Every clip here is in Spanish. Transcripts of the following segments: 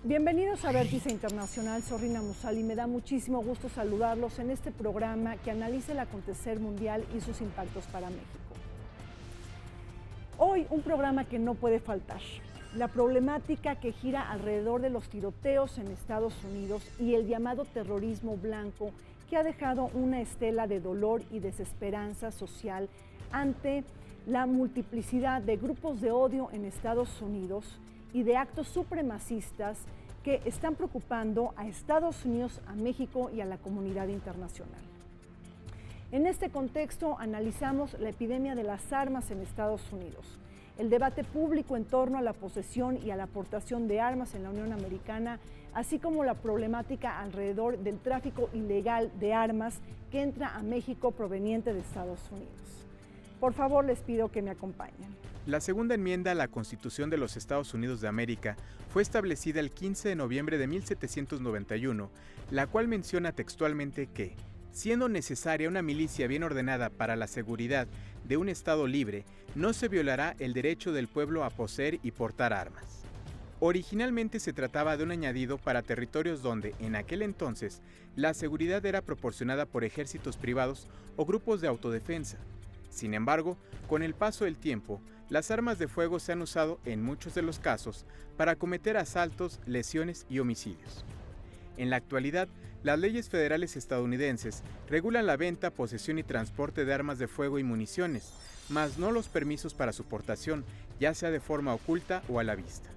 Bienvenidos a Vértice Internacional, soy Rina Musali y me da muchísimo gusto saludarlos en este programa que analiza el acontecer mundial y sus impactos para México. Hoy un programa que no puede faltar, la problemática que gira alrededor de los tiroteos en Estados Unidos y el llamado terrorismo blanco que ha dejado una estela de dolor y desesperanza social ante la multiplicidad de grupos de odio en Estados Unidos y de actos supremacistas que están preocupando a Estados Unidos, a México y a la comunidad internacional. En este contexto analizamos la epidemia de las armas en Estados Unidos, el debate público en torno a la posesión y a la aportación de armas en la Unión Americana, así como la problemática alrededor del tráfico ilegal de armas que entra a México proveniente de Estados Unidos. Por favor, les pido que me acompañen. La segunda enmienda a la Constitución de los Estados Unidos de América fue establecida el 15 de noviembre de 1791, la cual menciona textualmente que, siendo necesaria una milicia bien ordenada para la seguridad de un Estado libre, no se violará el derecho del pueblo a poseer y portar armas. Originalmente se trataba de un añadido para territorios donde, en aquel entonces, la seguridad era proporcionada por ejércitos privados o grupos de autodefensa. Sin embargo, con el paso del tiempo, las armas de fuego se han usado en muchos de los casos para cometer asaltos, lesiones y homicidios. En la actualidad, las leyes federales estadounidenses regulan la venta, posesión y transporte de armas de fuego y municiones, mas no los permisos para su portación, ya sea de forma oculta o a la vista.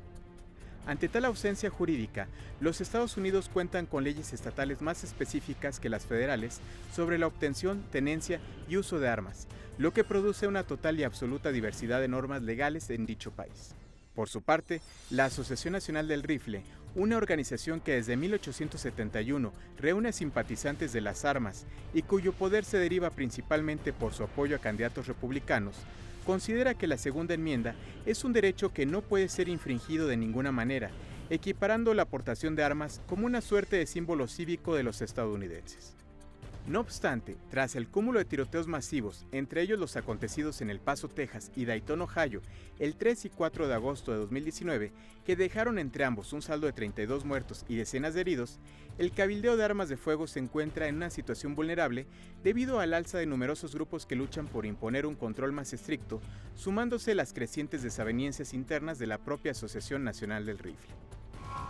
Ante tal ausencia jurídica, los Estados Unidos cuentan con leyes estatales más específicas que las federales sobre la obtención, tenencia y uso de armas, lo que produce una total y absoluta diversidad de normas legales en dicho país. Por su parte, la Asociación Nacional del Rifle, una organización que desde 1871 reúne a simpatizantes de las armas y cuyo poder se deriva principalmente por su apoyo a candidatos republicanos, considera que la segunda enmienda es un derecho que no puede ser infringido de ninguna manera, equiparando la aportación de armas como una suerte de símbolo cívico de los estadounidenses. No obstante, tras el cúmulo de tiroteos masivos, entre ellos los acontecidos en El Paso, Texas y Dayton, Ohio, el 3 y 4 de agosto de 2019, que dejaron entre ambos un saldo de 32 muertos y decenas de heridos, el cabildeo de armas de fuego se encuentra en una situación vulnerable debido al alza de numerosos grupos que luchan por imponer un control más estricto, sumándose las crecientes desavenencias internas de la propia Asociación Nacional del Rifle.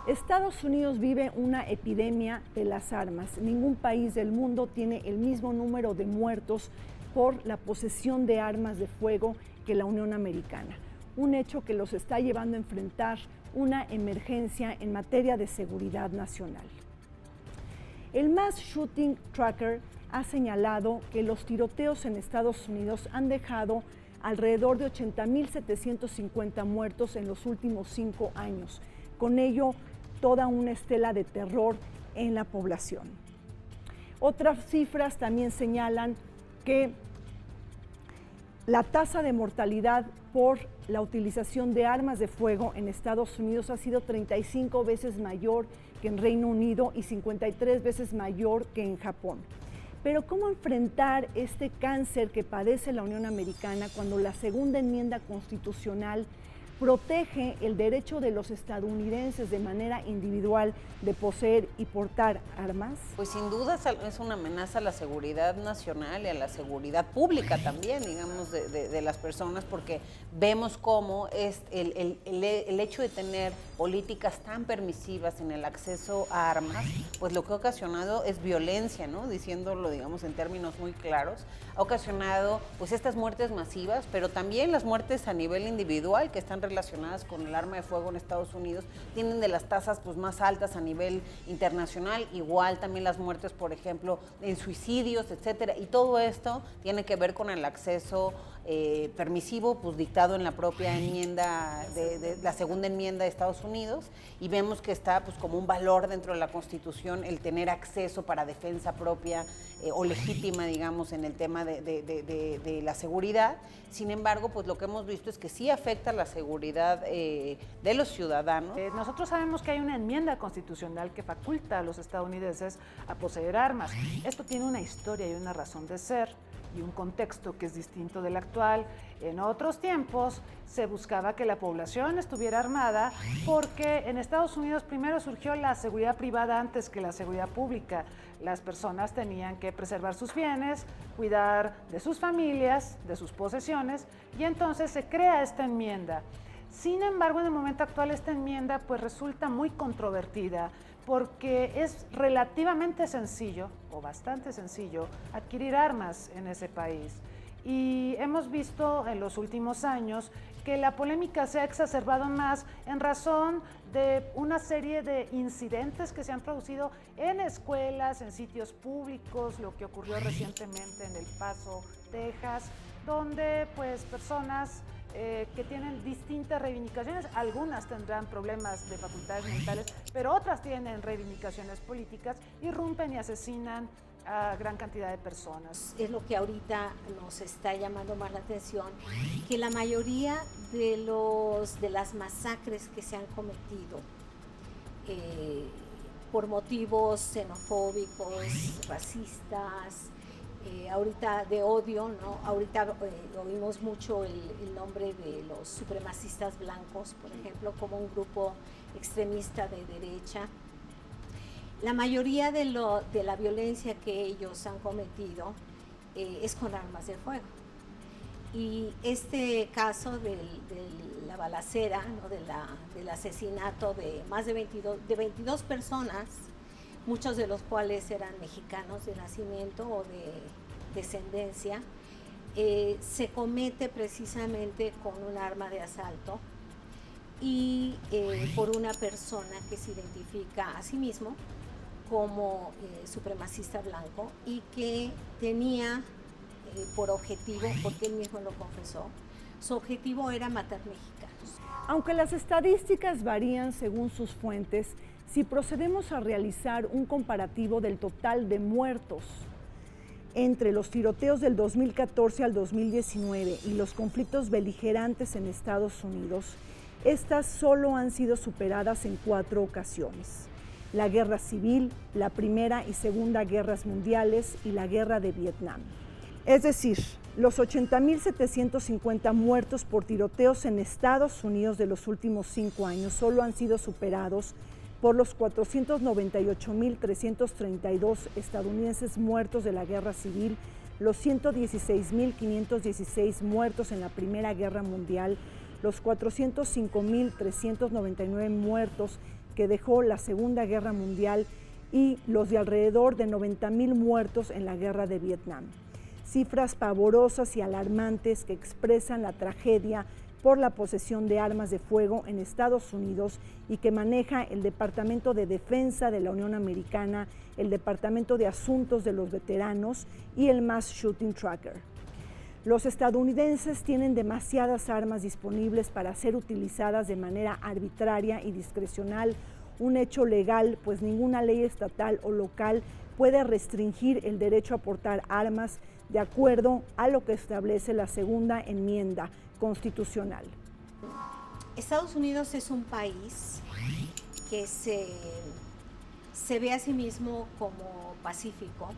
Estados Unidos vive una epidemia de las armas. Ningún país del mundo tiene el mismo número de muertos por la posesión de armas de fuego que la Unión Americana, un hecho que los está llevando a enfrentar una emergencia en materia de seguridad nacional. El Mass Shooting Tracker ha señalado que los tiroteos en Estados Unidos han dejado alrededor de 80.750 muertos en los últimos 5 años. Con ello, toda una estela de terror en la población. Otras cifras también señalan que la tasa de mortalidad por la utilización de armas de fuego en Estados Unidos ha sido 35 veces mayor que en Reino Unido y 53 veces mayor que en Japón. Pero ¿cómo enfrentar este cáncer que padece la Unión Americana cuando la segunda enmienda constitucional protege el derecho de los estadounidenses de manera individual de poseer y portar armas? Pues sin duda es una amenaza a la seguridad nacional y a la seguridad pública también, digamos, de las personas, porque vemos cómo es el hecho de tener políticas tan permisivas en el acceso a armas, pues lo que ha ocasionado es violencia, ¿no? Diciéndolo, digamos, en términos muy claros, ha ocasionado pues estas muertes masivas, pero también las muertes a nivel individual que están relacionadas con el arma de fuego en Estados Unidos tienen de las tasas pues más altas a nivel internacional, igual también las muertes, por ejemplo, en suicidios, etcétera, y todo esto tiene que ver con el acceso permisivo, pues dictado en la propia enmienda, de la segunda enmienda de Estados Unidos, y vemos que está pues como un valor dentro de la Constitución el tener acceso para defensa propia o legítima, digamos, en el tema de la seguridad. Sin embargo, pues lo que hemos visto es que sí afecta la seguridad de los ciudadanos. Nosotros sabemos que hay una enmienda constitucional que faculta a los estadounidenses a poseer armas. Esto tiene una historia y una razón de ser. y un contexto que es distinto del actual. En otros tiempos se buscaba que la población estuviera armada porque en Estados Unidos primero surgió la seguridad privada antes que la seguridad pública. Las personas tenían que preservar sus bienes, cuidar de sus familias, de sus posesiones, y entonces se crea esta enmienda. Sin embargo, en el momento actual esta enmienda pues resulta muy controvertida porque es relativamente sencillo, o bastante sencillo, adquirir armas en ese país. Y hemos visto en los últimos años que la polémica se ha exacerbado más en razón de una serie de incidentes que se han producido en escuelas, en sitios públicos, lo que ocurrió recientemente en El Paso, Texas, donde pues personas que tienen distintas reivindicaciones, algunas tendrán problemas de facultades mentales, pero otras tienen reivindicaciones políticas, irrumpen y asesinan a gran cantidad de personas. Es lo que ahorita nos está llamando más la atención, que la mayoría de las masacres que se han cometido por motivos xenofóbicos, racistas, ahorita de odio, ¿no? Ahorita oímos mucho el nombre de los supremacistas blancos, por ejemplo, como un grupo extremista de derecha. La mayoría de la violencia que ellos han cometido es con armas de fuego. Y este caso de la balacera, ¿no? del asesinato de más de 22 personas, muchos de los cuales eran mexicanos de nacimiento o de descendencia, se comete precisamente con un arma de asalto y por una persona que se identifica a sí mismo como supremacista blanco y que tenía por objetivo, porque él mismo lo confesó, su objetivo era matar mexicanos. Aunque las estadísticas varían según sus fuentes, si procedemos a realizar un comparativo del total de muertos entre los tiroteos del 2014 al 2019 y los conflictos beligerantes en Estados Unidos, estas solo han sido superadas en 4 ocasiones: la Guerra Civil, la Primera y Segunda Guerras Mundiales y la Guerra de Vietnam. Es decir, los 80.750 muertos por tiroteos en Estados Unidos de los últimos 5 años solo han sido superados por los 498.332 estadounidenses muertos de la Guerra Civil, los 116.516 muertos en la Primera Guerra Mundial, los 405.399 muertos que dejó la Segunda Guerra Mundial y los de alrededor de 90.000 muertos en la Guerra de Vietnam. Cifras pavorosas y alarmantes que expresan la tragedia por la posesión de armas de fuego en Estados Unidos y que maneja el Departamento de Defensa de la Unión Americana, el Departamento de Asuntos de los Veteranos y el Mass Shooting Tracker. Los estadounidenses tienen demasiadas armas disponibles para ser utilizadas de manera arbitraria y discrecional, un hecho legal, pues ninguna ley estatal o local puede restringir el derecho a portar armas de acuerdo a lo que establece la Segunda Enmienda Constitucional. Estados Unidos es un país que se ve a sí mismo como pacífico,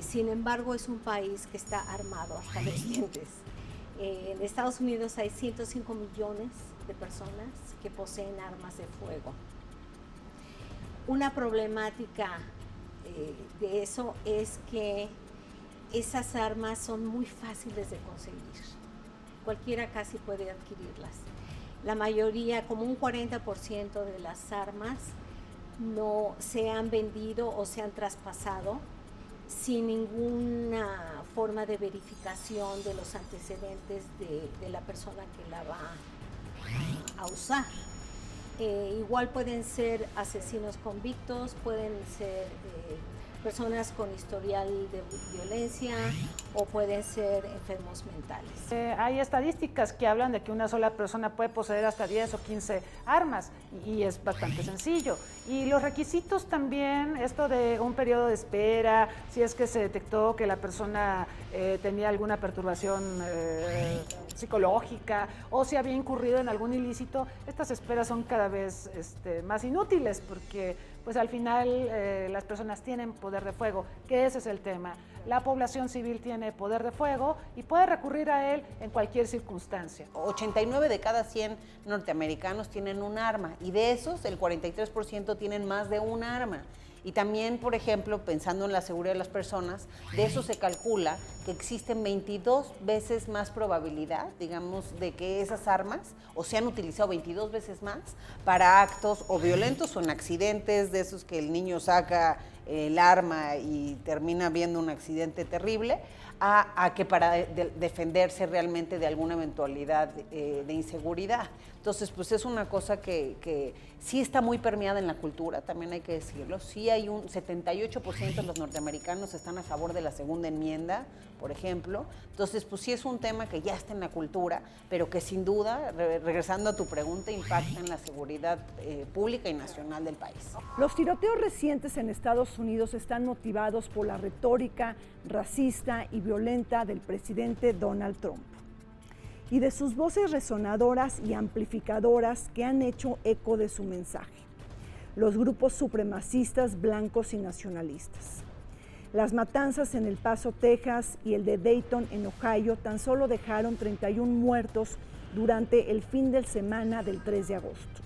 sin embargo es un país que está armado hasta los dientes. En Estados Unidos hay 105 millones de personas que poseen armas de fuego. Una problemática de eso es que esas armas son muy fáciles de conseguir. Cualquiera casi puede adquirirlas. La mayoría, como un 40% de las armas, no se han vendido o se han traspasado sin ninguna forma de verificación de los antecedentes de la persona que la va a usar. Igual pueden ser asesinos convictos, pueden ser personas con historial de violencia o pueden ser enfermos mentales. Hay estadísticas que hablan de que una sola persona puede poseer hasta 10 o 15 armas y es bastante sencillo. Y los requisitos también, esto de un periodo de espera, si es que se detectó que la persona tenía alguna perturbación psicológica o si había incurrido en algún ilícito, estas esperas son cada vez más inútiles porque pues al final las personas tienen poder de fuego, que ese es el tema. La población civil tiene poder de fuego y puede recurrir a él en cualquier circunstancia. 89 de cada 100 norteamericanos tienen un arma y de esos el 43% tienen más de un arma. Y también, por ejemplo, pensando en la seguridad de las personas, de eso se calcula que existen 22 veces más probabilidad, digamos, de que esas armas o se han utilizado 22 veces más para actos o violentos o en accidentes, de esos que el niño saca el arma y termina viendo un accidente terrible, a que para defenderse realmente de alguna eventualidad de inseguridad. Entonces, pues es una cosa que sí está muy permeada en la cultura, también hay que decirlo. Sí hay un 78% de los norteamericanos están a favor de la segunda enmienda, por ejemplo. Entonces, pues sí es un tema que ya está en la cultura, pero que sin duda, regresando a tu pregunta, impacta en la seguridad pública y nacional del país. Los tiroteos recientes en Estados Unidos están motivados por la retórica racista y violenta del presidente Donald Trump y de sus voces resonadoras y amplificadoras que han hecho eco de su mensaje. Los grupos supremacistas blancos y nacionalistas. Las matanzas en El Paso, Texas y el de Dayton en Ohio tan solo dejaron 31 muertos durante el fin de semana del 3 de agosto.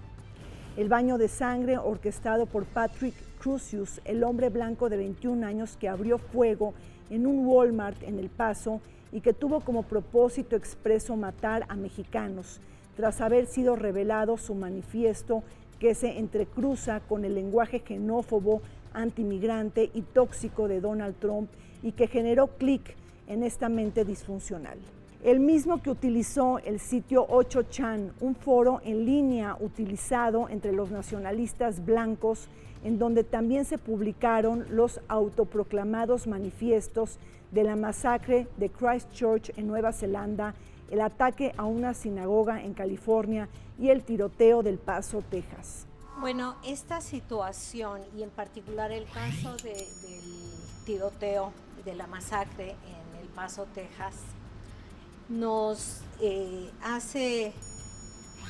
El baño de sangre orquestado por Patrick Crusius, el hombre blanco de 21 años que abrió fuego en un Walmart en El Paso y que tuvo como propósito expreso matar a mexicanos, tras haber sido revelado su manifiesto que se entrecruza con el lenguaje xenófobo, antimigrante y tóxico de Donald Trump y que generó clic en esta mente disfuncional. El mismo que utilizó el sitio 8chan, un foro en línea utilizado entre los nacionalistas blancos, en donde también se publicaron los autoproclamados manifiestos de la masacre de Christchurch en Nueva Zelanda, el ataque a una sinagoga en California y el tiroteo del Paso, Texas. Bueno, esta situación y en particular el caso del tiroteo, de la masacre en El Paso, Texas, nos hace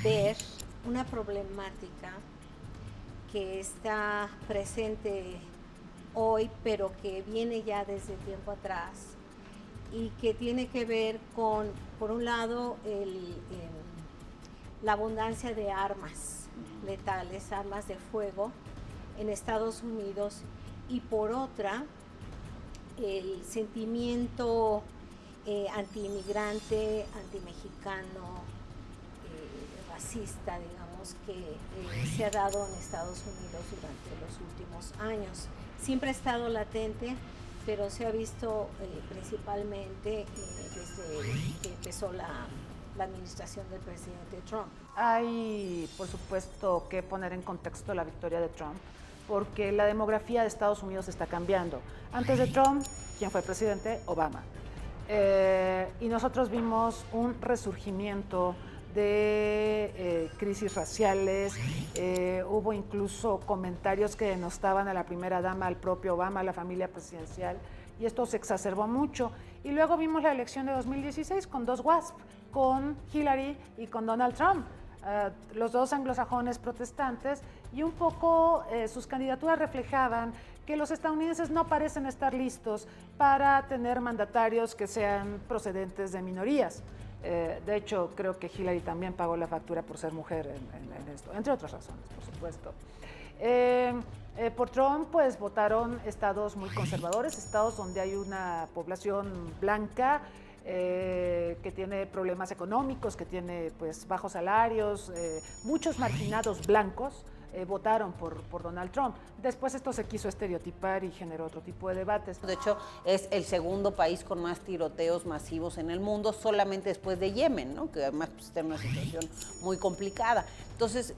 ver una problemática que está presente hoy, pero que viene ya desde tiempo atrás y que tiene que ver con, por un lado, la abundancia de armas letales, armas de fuego en Estados Unidos y por otra, el sentimiento antiinmigrante, antimexicano, racista, digamos, que se ha dado en Estados Unidos durante los últimos años. Siempre ha estado latente, pero se ha visto principalmente desde que empezó la administración del presidente Trump. Hay, por supuesto, que poner en contexto la victoria de Trump, porque la demografía de Estados Unidos está cambiando. Antes de Trump, ¿quién fue presidente? Obama. Y nosotros vimos un resurgimiento de crisis raciales, hubo incluso comentarios que denostaban a la primera dama, al propio Obama, a la familia presidencial, y esto se exacerbó mucho. Y luego vimos la elección de 2016 con dos WASP, con Hillary y con Donald Trump, los dos anglosajones protestantes, y un poco sus candidaturas reflejaban que los estadounidenses no parecen estar listos para tener mandatarios que sean procedentes de minorías. De hecho, creo que Hillary también pagó la factura por ser mujer en esto, entre otras razones, por supuesto. Por Trump, pues votaron estados muy conservadores, estados donde hay una población blanca que tiene problemas económicos, que tiene pues bajos salarios, muchos marginados blancos votaron por Donald Trump. Después esto se quiso estereotipar y generó otro tipo de debates. De hecho, es el segundo país con más tiroteos masivos en el mundo, solamente después de Yemen, ¿no? Que además pues, está en una situación muy complicada. Entonces,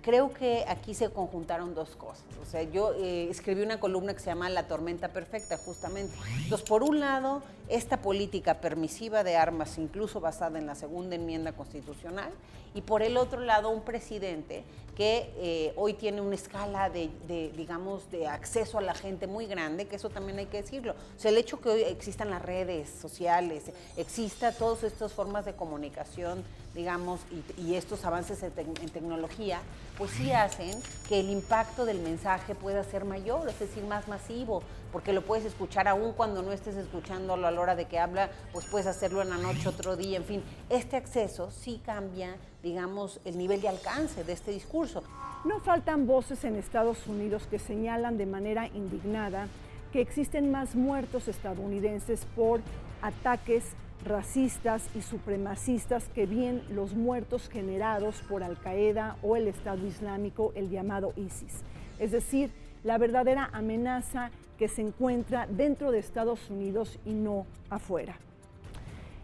creo que aquí se conjuntaron dos cosas. O sea, yo escribí una columna que se llama La tormenta perfecta, justamente. Entonces, por un lado, esta política permisiva de armas, incluso basada en la segunda enmienda constitucional, y por el otro lado, un presidente que hoy tiene una escala digamos, de acceso a la gente muy grande, que eso también hay que decirlo. O sea, el hecho que hoy existan las redes sociales, exista todas estas formas de comunicación, digamos, y estos avances en tecnología, pues sí hacen que el impacto del mensaje pueda ser mayor, es decir, más masivo, porque lo puedes escuchar aún cuando no estés escuchándolo a la hora de que habla, pues puedes hacerlo en la noche, otro día, en fin. Este acceso sí cambia, digamos, el nivel de alcance de este discurso. No faltan voces en Estados Unidos que señalan de manera indignada que existen más muertos estadounidenses por ataques racistas y supremacistas que bien los muertos generados por Al-Qaeda o el Estado Islámico, el llamado ISIS. Es decir, la verdadera amenaza que se encuentra dentro de Estados Unidos y no afuera.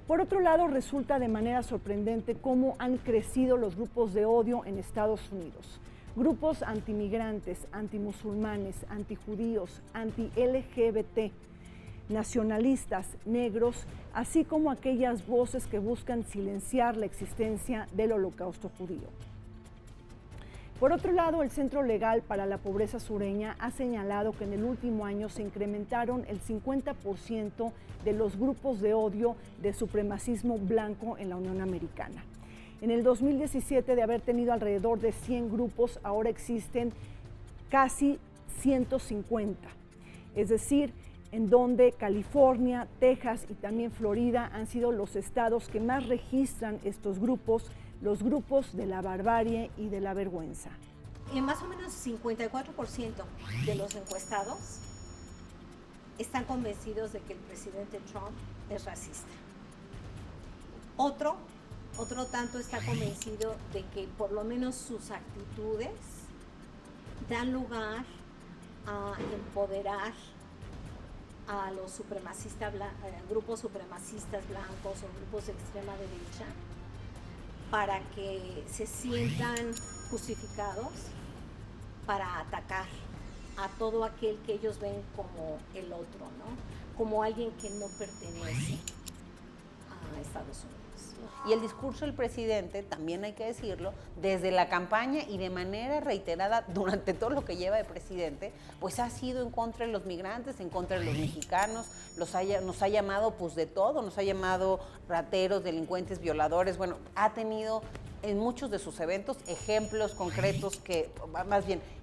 Por otro lado, resulta de manera sorprendente cómo han crecido los grupos de odio en Estados Unidos. Grupos antimigrantes, antimusulmanes, antijudíos, anti-LGBT, nacionalistas, negros, así como aquellas voces que buscan silenciar la existencia del Holocausto judío. Por otro lado, el Centro Legal para la Pobreza Sureña ha señalado que en el último año se incrementaron el 50% de los grupos de odio de supremacismo blanco en la Unión Americana. En el 2017, de haber tenido alrededor de 100 grupos, ahora existen casi 150. Es decir, en donde California, Texas y también Florida han sido los estados que más registran estos grupos, los grupos de la barbarie y de la vergüenza. Más o menos 54% de los encuestados están convencidos de que el presidente Trump es racista. Otro tanto está convencido de que por lo menos sus actitudes dan lugar a empoderar a los grupos supremacistas blancos o grupos de extrema derecha para que se sientan justificados para atacar a todo aquel que ellos ven como el otro, ¿no? Como alguien que no pertenece a Estados Unidos. Y el discurso del presidente, también hay que decirlo, desde la campaña y de manera reiterada durante todo lo que lleva de presidente, pues ha sido en contra de los migrantes, en contra de los mexicanos, nos ha llamado pues de todo, nos ha llamado rateros, delincuentes, violadores, bueno, ha tenido en muchos de sus eventos ejemplos concretos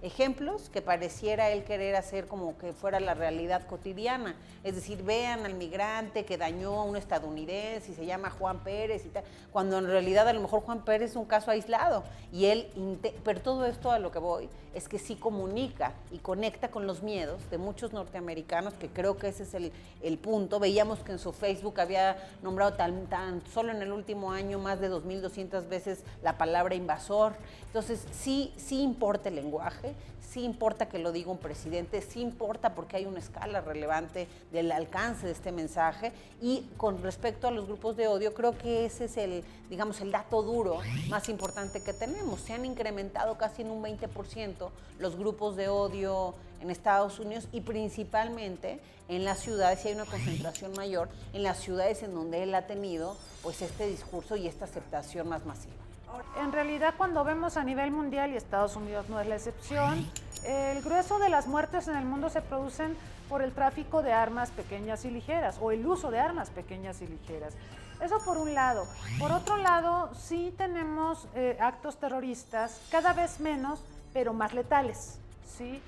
ejemplos que pareciera él querer hacer como que fuera la realidad cotidiana. Es decir, vean al migrante que dañó a un estadounidense y se llama Juan Pérez y tal, cuando en realidad a lo mejor Juan Pérez es un caso aislado. Pero todo esto a lo que voy es que sí comunica y conecta con los miedos de muchos norteamericanos, que creo que ese es el punto. Veíamos que en su Facebook había nombrado tan solo en el último año más de 2.200 veces la palabra invasor. Entonces sí importa el lenguaje, sí importa que lo diga un presidente, sí importa porque hay una escala relevante del alcance de este mensaje. Y con respecto a los grupos de odio, creo que ese es el dato duro más importante que tenemos. Se han incrementado casi en un 20% los grupos de odio en Estados Unidos, y principalmente en las ciudades, y hay una concentración mayor en las ciudades en donde él ha tenido pues este discurso y esta aceptación más masiva. En realidad, cuando vemos a nivel mundial, y Estados Unidos no es la excepción, el grueso de las muertes en el mundo se producen por el tráfico de armas pequeñas y ligeras, o el uso de armas pequeñas y ligeras. Eso por un lado. Por otro lado, sí tenemos actos terroristas, cada vez menos, pero más letales, ¿sí?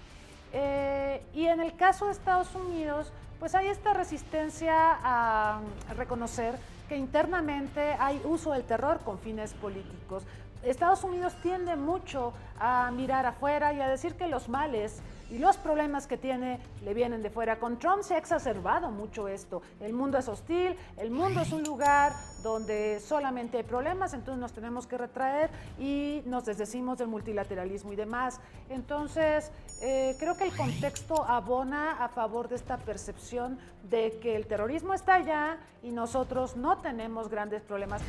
Y en el caso de Estados Unidos, pues hay esta resistencia a reconocer que internamente hay uso del terror con fines políticos. Estados Unidos tiende mucho a mirar afuera y a decir que los males y los problemas que tiene le vienen de fuera. Con Trump se ha exacerbado mucho esto. El mundo es hostil, el mundo es un lugar donde solamente hay problemas, entonces nos tenemos que retraer y nos desdecimos del multilateralismo y demás. Entonces, creo que el contexto abona a favor de esta percepción de que el terrorismo está allá y nosotros no tenemos grandes problemas.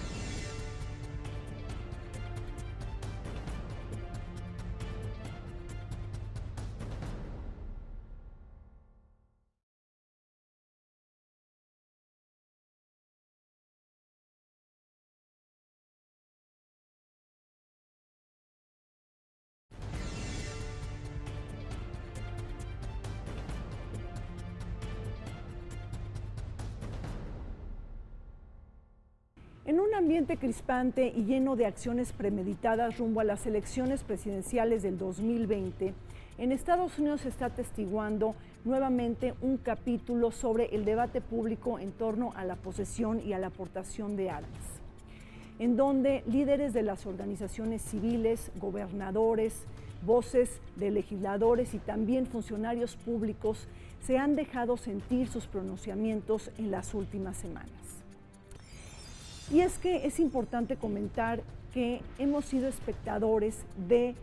En un ambiente crispante y lleno de acciones premeditadas rumbo a las elecciones presidenciales del 2020, en Estados Unidos se está atestiguando nuevamente un capítulo sobre el debate público en torno a la posesión y a la aportación de armas, en donde líderes de las organizaciones civiles, gobernadores, voces de legisladores y también funcionarios públicos se han dejado sentir sus pronunciamientos en las últimas semanas. Y es que es importante comentar que hemos sido espectadores del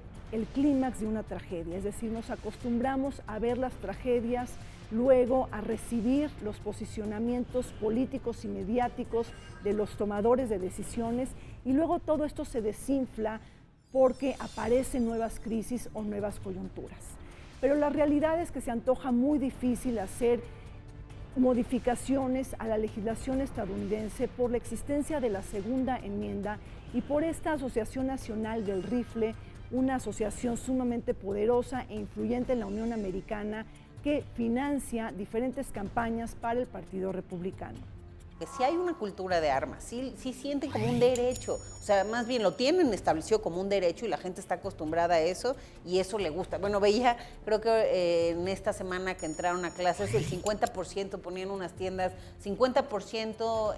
clímax de una tragedia, es decir, nos acostumbramos a ver las tragedias, luego a recibir los posicionamientos políticos y mediáticos de los tomadores de decisiones y luego todo esto se desinfla porque aparecen nuevas crisis o nuevas coyunturas. Pero la realidad es que se antoja muy difícil hacer modificaciones a la legislación estadounidense por la existencia de la segunda enmienda y por esta Asociación Nacional del Rifle, una asociación sumamente poderosa e influyente en la Unión Americana que financia diferentes campañas para el Partido Republicano. Que si hay una cultura de armas, sí sienten como un derecho, o sea, más bien lo tienen establecido como un derecho y la gente está acostumbrada a eso y eso le gusta. Bueno, veía, creo que en esta semana que entraron a clases, el 50% ponían unas tiendas, 50%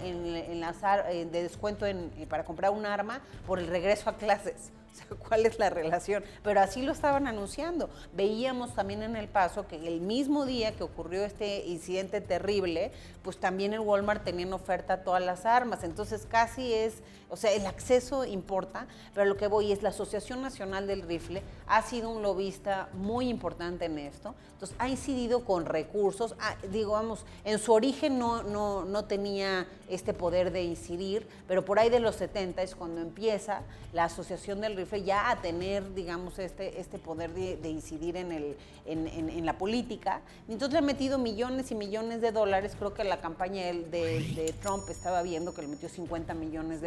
de descuento para comprar un arma por el regreso a clases. O sea, ¿cuál es la relación? Pero así lo estaban anunciando. Veíamos también en El Paso que el mismo día que ocurrió este incidente terrible, pues también en Walmart tenían oferta todas las armas. Entonces casi es, o sea, el acceso importa, pero lo que voy es la Asociación Nacional del Rifle ha sido un lobista muy importante en esto. Entonces ha incidido con recursos, digamos, en su origen no tenía este poder de incidir, pero por ahí de los 70 es cuando empieza la Asociación del Rifle ya a tener, digamos, este poder de incidir en la política. Y entonces le ha metido millones y millones de dólares. Creo que la campaña de Trump estaba viendo que le metió $50 millones.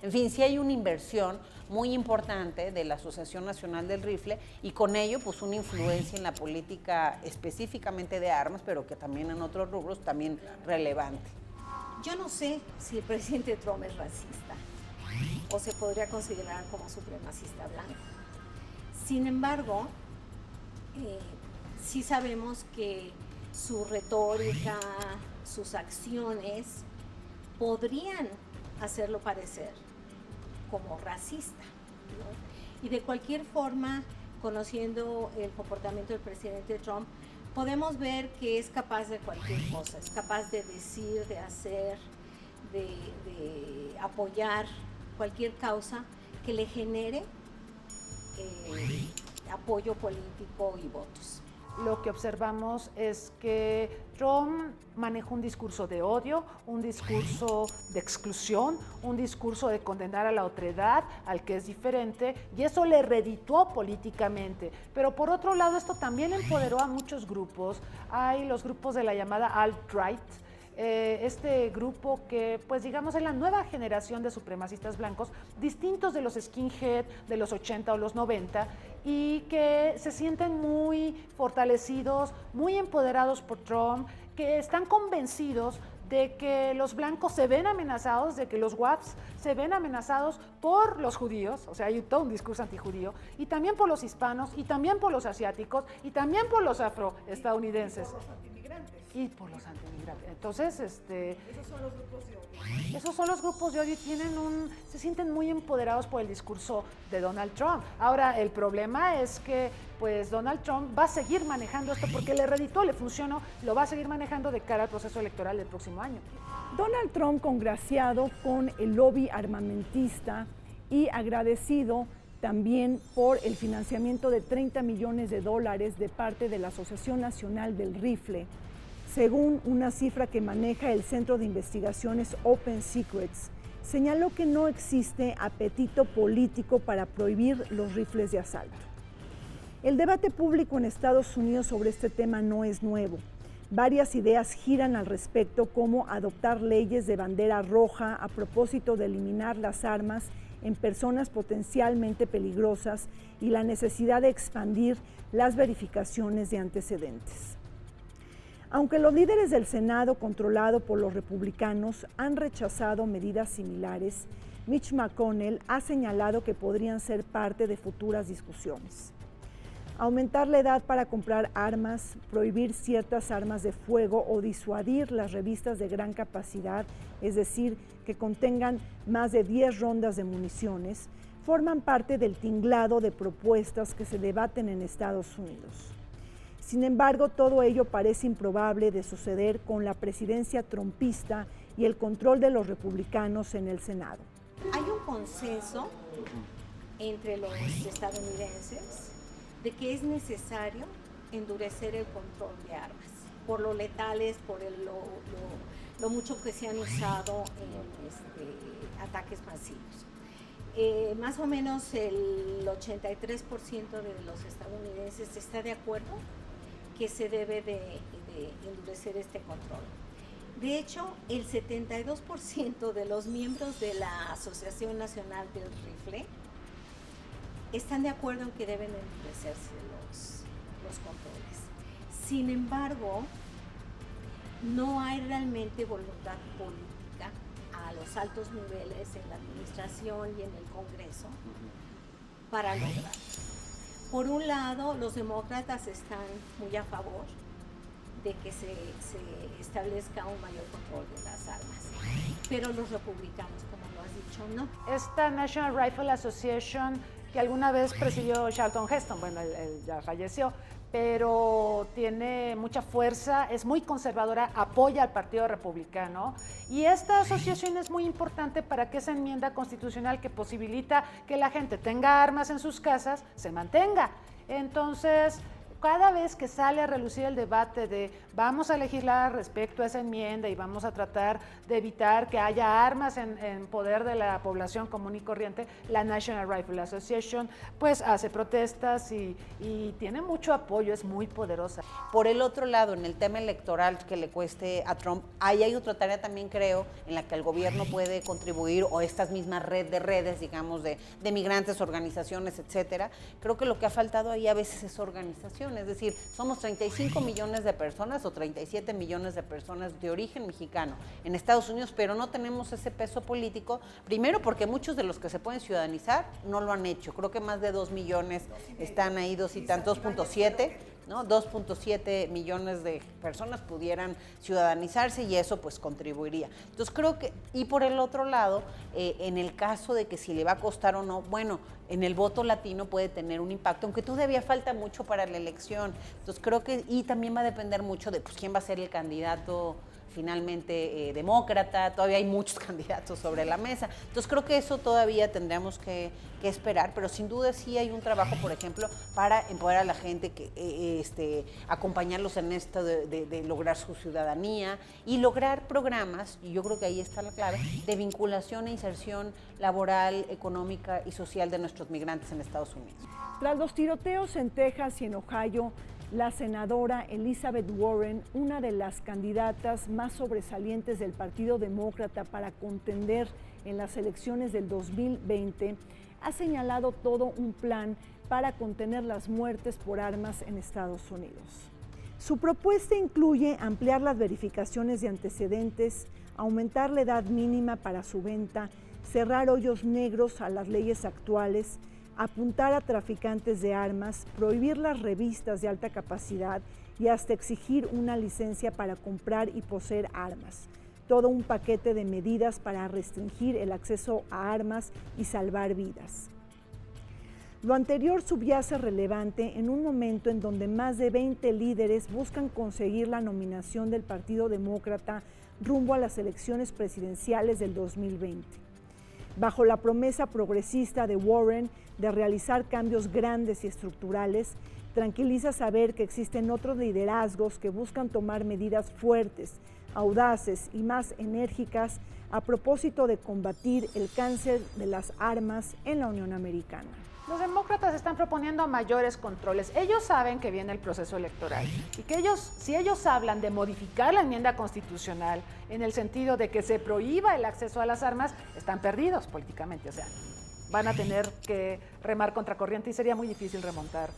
En fin, sí hay una inversión muy importante de la Asociación Nacional del Rifle y con ello pues una influencia en la política específicamente de armas, pero que también en otros rubros también relevante. Yo no sé si el presidente Trump es racista o se podría considerar como supremacista blanco. Sin embargo, sí sabemos que su retórica, sus acciones podrían hacerlo parecer como racista, ¿no? Y de cualquier forma, conociendo el comportamiento del presidente Trump, podemos ver que es capaz de cualquier cosa, es capaz de decir, de hacer, de apoyar cualquier causa que le genere apoyo político y votos. Lo que observamos es que Trump maneja un discurso de odio, un discurso de exclusión, un discurso de condenar a la otredad, al que es diferente, y eso le redituó políticamente. Pero por otro lado, esto también empoderó a muchos grupos. Hay los grupos de la llamada alt-right, este grupo que, pues digamos, es la nueva generación de supremacistas blancos, distintos de los skinhead de los 80 o los 90, y que se sienten muy fortalecidos, muy empoderados por Trump, que están convencidos de que los blancos se ven amenazados, de que los WAPs se ven amenazados por los judíos, o sea, hay todo un discurso antijudío, y también por los hispanos, y también por los asiáticos, y también por los afroestadounidenses. Y por los antimigrantes. Entonces, esos son los grupos de odio. Esos son los grupos de odio y se sienten muy empoderados por el discurso de Donald Trump. Ahora, el problema es que, pues, Donald Trump va a seguir manejando esto porque le reditó, le funcionó, lo va a seguir manejando de cara al proceso electoral del próximo año. Donald Trump, congraciado con el lobby armamentista y agradecido también por el financiamiento de $30 millones de parte de la Asociación Nacional del Rifle, según una cifra que maneja el Centro de Investigaciones Open Secrets, señaló que no existe apetito político para prohibir los rifles de asalto. El debate público en Estados Unidos sobre este tema no es nuevo. Varias ideas giran al respecto, como adoptar leyes de bandera roja a propósito de eliminar las armas en personas potencialmente peligrosas y la necesidad de expandir las verificaciones de antecedentes. Aunque los líderes del Senado, controlado por los republicanos, han rechazado medidas similares, Mitch McConnell ha señalado que podrían ser parte de futuras discusiones. Aumentar la edad para comprar armas, prohibir ciertas armas de fuego o disuadir las revistas de gran capacidad, es decir, que contengan más de 10 rondas de municiones, forman parte del tinglado de propuestas que se debaten en Estados Unidos. Sin embargo, todo ello parece improbable de suceder con la presidencia trumpista y el control de los republicanos en el Senado. Hay un consenso entre los estadounidenses de que es necesario endurecer el control de armas, por lo letales, por lo mucho que se han usado en ataques masivos. Más o menos el 83% de los estadounidenses está de acuerdo que se debe de endurecer este control. De hecho, el 72% de los miembros de la Asociación Nacional del Rifle están de acuerdo en que deben endurecerse los controles. Sin embargo, no hay realmente voluntad política a los altos niveles en la administración y en el Congreso para lograrlo. Por un lado, los demócratas están muy a favor de que se establezca un mayor control de las armas, pero los republicanos, como lo has dicho, no. Esta National Rifle Association, que alguna vez presidió Charlton Heston, bueno, él ya falleció, pero tiene mucha fuerza, es muy conservadora, apoya al Partido Republicano, y esta asociación es muy importante para que esa enmienda constitucional que posibilita que la gente tenga armas en sus casas se mantenga. Entonces, cada vez que sale a relucir el debate de vamos a legislar respecto a esa enmienda y vamos a tratar de evitar que haya armas en poder de la población común y corriente, la National Rifle Association pues hace protestas y tiene mucho apoyo, es muy poderosa. Por el otro lado, en el tema electoral que le cueste a Trump, ahí hay otra tarea también, creo, en la que el gobierno puede contribuir, o estas mismas redes, digamos, de migrantes, organizaciones, etcétera. Creo que lo que ha faltado ahí a veces es organización. Es decir, somos 35 millones de personas o 37 millones de personas de origen mexicano en Estados Unidos, pero no tenemos ese peso político, primero porque muchos de los que se pueden ciudadanizar no lo han hecho. Creo que más de 2 millones están ahí, 2.7, ¿no? 2.7 millones de personas pudieran ciudadanizarse y eso pues contribuiría. Entonces creo que, y por el otro lado, en el caso de que si le va a costar o no, bueno, en el voto latino puede tener un impacto, aunque todavía falta mucho para la elección. Entonces creo que, y también va a depender mucho de pues, quién va a ser el candidato finalmente demócrata, todavía hay muchos candidatos sobre la mesa. Entonces creo que eso todavía tendríamos que esperar, pero sin duda sí hay un trabajo, por ejemplo, para empoderar a la gente, que acompañarlos en esto de lograr su ciudadanía y lograr programas, y yo creo que ahí está la clave, de vinculación e inserción laboral, económica y social de nuestros migrantes en Estados Unidos. Tras los tiroteos en Texas y en Ohio, la senadora Elizabeth Warren, una de las candidatas más sobresalientes del Partido Demócrata para contender en las elecciones del 2020, ha señalado todo un plan para contener las muertes por armas en Estados Unidos. Su propuesta incluye ampliar las verificaciones de antecedentes, aumentar la edad mínima para su venta, cerrar hoyos negros a las leyes actuales, apuntar a traficantes de armas, prohibir las revistas de alta capacidad y hasta exigir una licencia para comprar y poseer armas. Todo un paquete de medidas para restringir el acceso a armas y salvar vidas. Lo anterior subyace relevante en un momento en donde más de 20 líderes buscan conseguir la nominación del Partido Demócrata rumbo a las elecciones presidenciales del 2020. Bajo la promesa progresista de Warren de realizar cambios grandes y estructurales, tranquiliza saber que existen otros liderazgos que buscan tomar medidas fuertes, audaces y más enérgicas a propósito de combatir el cáncer de las armas en la Unión Americana. Los demócratas están proponiendo mayores controles. Ellos saben que viene el proceso electoral y que si ellos hablan de modificar la enmienda constitucional en el sentido de que se prohíba el acceso a las armas, están perdidos políticamente. O sea, van a tener que remar contracorriente y sería muy difícil remontar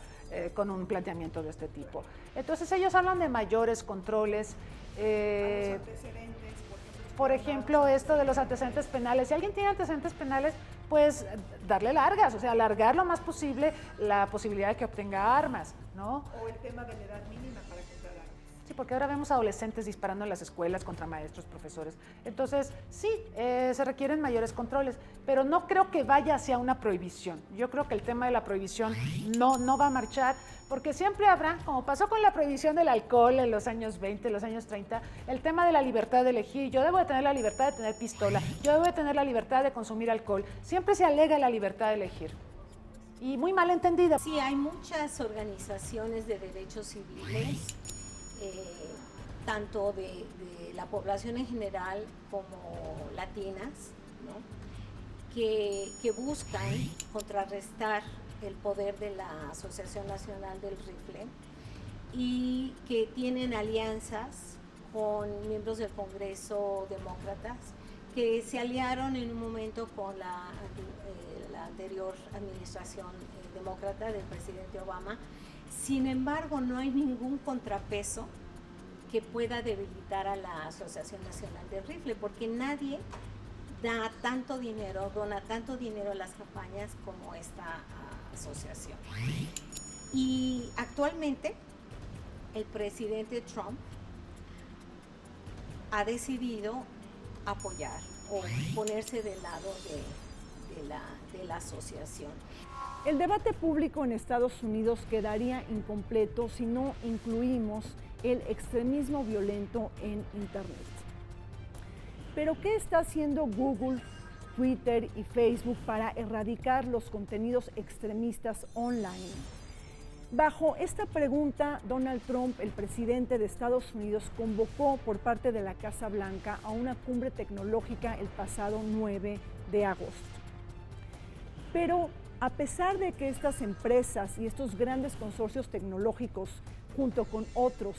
con un planteamiento de este tipo. Entonces ellos hablan de mayores controles. Por ejemplo, esto de los antecedentes penales. Si alguien tiene antecedentes penales, pues darle largas, o sea, alargar lo más posible la posibilidad de que obtenga armas, ¿no? O el tema de la edad mínima para comprar armas. Sí, porque ahora vemos adolescentes disparando en las escuelas contra maestros, profesores. Entonces, sí, se requieren mayores controles, pero no creo que vaya hacia una prohibición. Yo creo que el tema de la prohibición no va a marchar, porque siempre habrá, como pasó con la prohibición del alcohol en los años 20, los años 30, el tema de la libertad de elegir. Yo debo de tener la libertad de tener pistola, yo debo de tener la libertad de consumir alcohol. Siempre se alega la libertad de elegir. Y muy mal entendida. Sí, hay muchas organizaciones de derechos civiles, tanto de la población en general como latinas, ¿no? que buscan contrarrestar el poder de la Asociación Nacional del Rifle y que tienen alianzas con miembros del Congreso demócratas que se aliaron en un momento con la anterior administración demócrata del presidente Obama. Sin embargo, no hay ningún contrapeso que pueda debilitar a la Asociación Nacional del Rifle, porque nadie dona tanto dinero a las campañas como esta asociación. Y actualmente el presidente Trump ha decidido apoyar o ponerse del lado de la asociación. El debate público en Estados Unidos quedaría incompleto si no incluimos el extremismo violento en Internet. Pero ¿qué está haciendo Google, Twitter y Facebook para erradicar los contenidos extremistas online? Bajo esta pregunta, Donald Trump, el presidente de Estados Unidos, convocó por parte de la Casa Blanca a una cumbre tecnológica el pasado 9 de agosto. Pero a pesar de que estas empresas y estos grandes consorcios tecnológicos, junto con otros,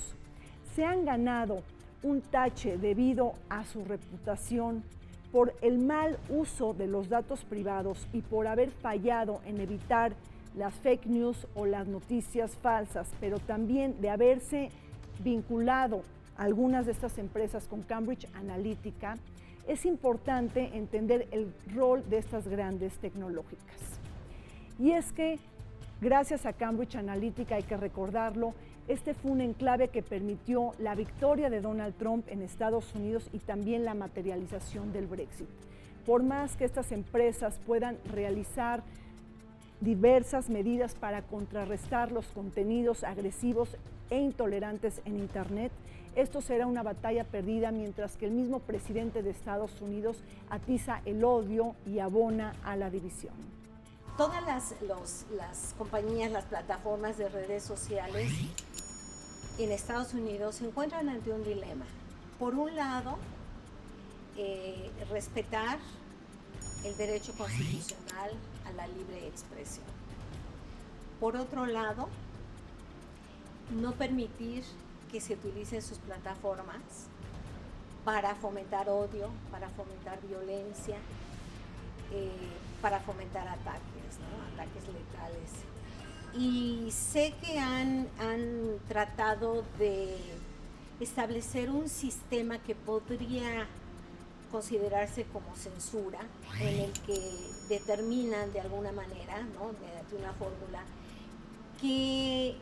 se han ganado un tache debido a su reputación por el mal uso de los datos privados y por haber fallado en evitar las fake news o las noticias falsas, pero también de haberse vinculado algunas de estas empresas con Cambridge Analytica, es importante entender el rol de estas grandes tecnológicas. Y es que, gracias a Cambridge Analytica, hay que recordarlo, este fue un enclave que permitió la victoria de Donald Trump en Estados Unidos y también la materialización del Brexit. Por más que estas empresas puedan realizar diversas medidas para contrarrestar los contenidos agresivos e intolerantes en Internet, esto será una batalla perdida mientras que el mismo presidente de Estados Unidos atiza el odio y abona a la división. Todas las compañías, las plataformas de redes sociales en Estados Unidos se encuentran ante un dilema. Por un lado, respetar el derecho constitucional a la libre expresión. Por otro lado, no permitir que se utilicen sus plataformas para fomentar odio, para fomentar violencia, para fomentar ataques, ¿no? Ataques letales. Y sé que han tratado de establecer un sistema que podría considerarse como censura, en el que determinan de alguna manera, ¿no? Mediante una fórmula, qué